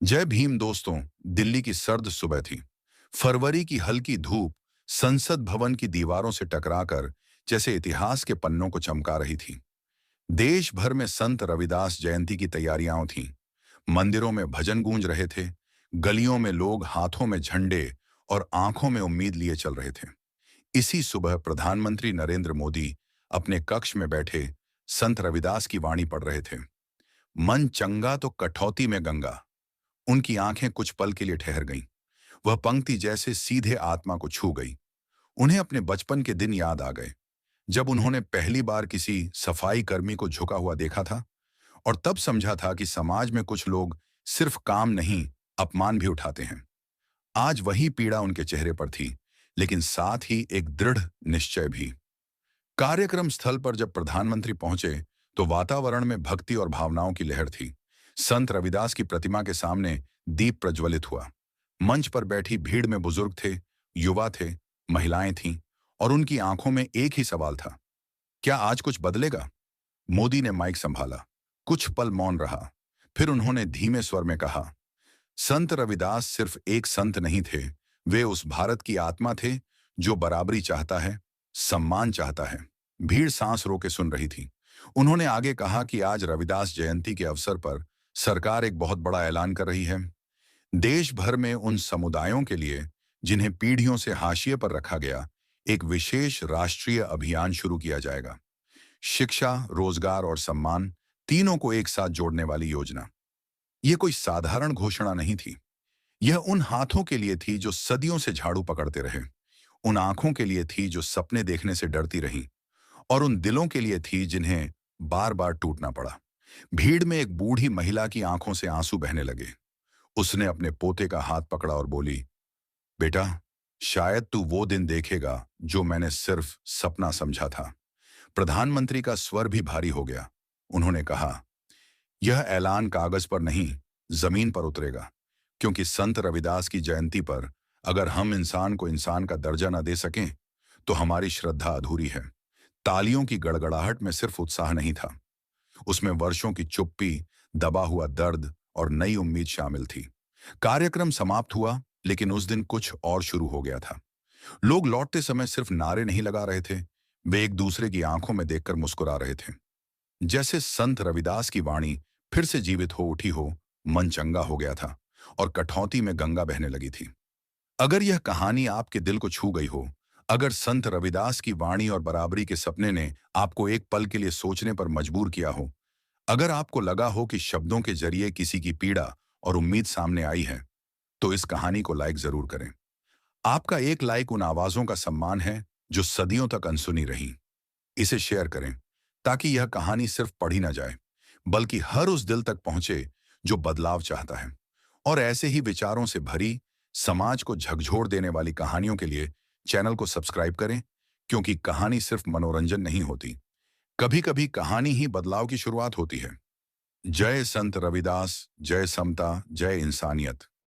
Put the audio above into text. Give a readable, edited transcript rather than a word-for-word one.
जय भीम दोस्तों। दिल्ली की सर्द सुबह थी। फरवरी की हल्की धूप संसद भवन की दीवारों से टकराकर जैसे इतिहास के पन्नों को चमका रही थी। देश भर में संत रविदास जयंती की तैयारियां थीं। मंदिरों में भजन गूंज रहे थे। गलियों में लोग हाथों में झंडे और आंखों में उम्मीद लिए चल रहे थे। इसी सुबह प्रधानमंत्री नरेंद्र मोदी अपने कक्ष में बैठे संत रविदास की वाणी पढ़ रहे थे। मन चंगा तो कठौती में गंगा। उनकी आंखें कुछ पल के लिए ठहर गईं। वह पंक्ति जैसे सीधे आत्मा को छू गई। उन्हें अपने बचपन के दिन याद आ गए, जब उन्होंने पहली बार किसी सफाई कर्मी को झुका हुआ देखा था और तब समझा था कि समाज में कुछ लोग सिर्फ काम नहीं, अपमान भी उठाते हैं। आज वही पीड़ा उनके चेहरे पर थी, लेकिन साथ ही एक दृढ़ निश्चय भी। कार्यक्रम स्थल पर जब प्रधानमंत्री पहुंचे तो वातावरण में भक्ति और भावनाओं की लहर थी। संत रविदास की प्रतिमा के सामने दीप प्रज्वलित हुआ। मंच पर बैठी भीड़ में बुजुर्ग थे, युवा थे, महिलाएं थीं और उनकी आंखों में एक ही सवाल था, क्या आज कुछ बदलेगा? मोदी ने माइक संभाला। कुछ पल मौन रहा। फिर उन्होंने धीमे स्वर में कहा, संत रविदास सिर्फ एक संत नहीं थे, वे उस भारत की आत्मा थे जो बराबरी चाहता है, सम्मान चाहता है। भीड़ सांस रोके सुन रही थी। उन्होंने आगे कहा कि आज रविदास जयंती के अवसर पर सरकार एक बहुत बड़ा ऐलान कर रही है। देश भर में उन समुदायों के लिए जिन्हें पीढ़ियों से हाशिए पर रखा गया, एक विशेष राष्ट्रीय अभियान शुरू किया जाएगा। शिक्षा, रोजगार और सम्मान, तीनों को एक साथ जोड़ने वाली योजना। यह कोई साधारण घोषणा नहीं थी। यह उन हाथों के लिए थी जो सदियों से झाड़ू पकड़ते रहे, उन आंखों के लिए थी जो सपने देखने से डरती रहीं, और उन दिलों के लिए थी जिन्हें बार बार टूटना पड़ा। भीड़ में एक बूढ़ी महिला की आंखों से आंसू बहने लगे। उसने अपने पोते का हाथ पकड़ा और बोली, बेटा, शायद तू वो दिन देखेगा जो मैंने सिर्फ सपना समझा था। प्रधानमंत्री का स्वर भी भारी हो गया। उन्होंने कहा, यह ऐलान कागज पर नहीं, जमीन पर उतरेगा, क्योंकि संत रविदास की जयंती पर अगर हम इंसान को इंसान का दर्जा न दे सकें तो हमारी श्रद्धा अधूरी है। तालियों की गड़गड़ाहट में सिर्फ उत्साह नहीं था, उसमें वर्षों की चुप्पी, दबा हुआ दर्द और नई उम्मीद शामिल थी। कार्यक्रम समाप्त हुआ, लेकिन उस दिन कुछ और शुरू हो गया था। लोग लौटते समय सिर्फ नारे नहीं लगा रहे थे, वे एक दूसरे की आंखों में देखकर मुस्कुरा रहे थे। जैसे संत रविदास की वाणी फिर से जीवित हो उठी हो। मन चंगा हो गया था और कठौती में गंगा बहने लगी थी। अगर यह कहानी आपके दिल को छू गई हो, अगर संत रविदास की वाणी और बराबरी के सपने ने आपको एक पल के लिए सोचने पर मजबूर किया हो, अगर आपको लगा हो कि शब्दों के जरिए किसी की पीड़ा और उम्मीद सामने आई है, तो इस कहानी को लाइक जरूर करें। आपका एक लाइक उन आवाजों का सम्मान है जो सदियों तक अनसुनी रहीं। इसे शेयर करें ताकि यह कहानी सिर्फ पढ़ी ना जाए, बल्कि हर उस दिल तक पहुंचे जो बदलाव चाहता है। और ऐसे ही विचारों से भरी, समाज को झकझोर देने वाली कहानियों के लिए चैनल को सब्सक्राइब करें, क्योंकि कहानी सिर्फ मनोरंजन नहीं होती, कभी कभी कहानी ही बदलाव की शुरुआत होती है। जय संत रविदास, जय समता, जय इंसानियत।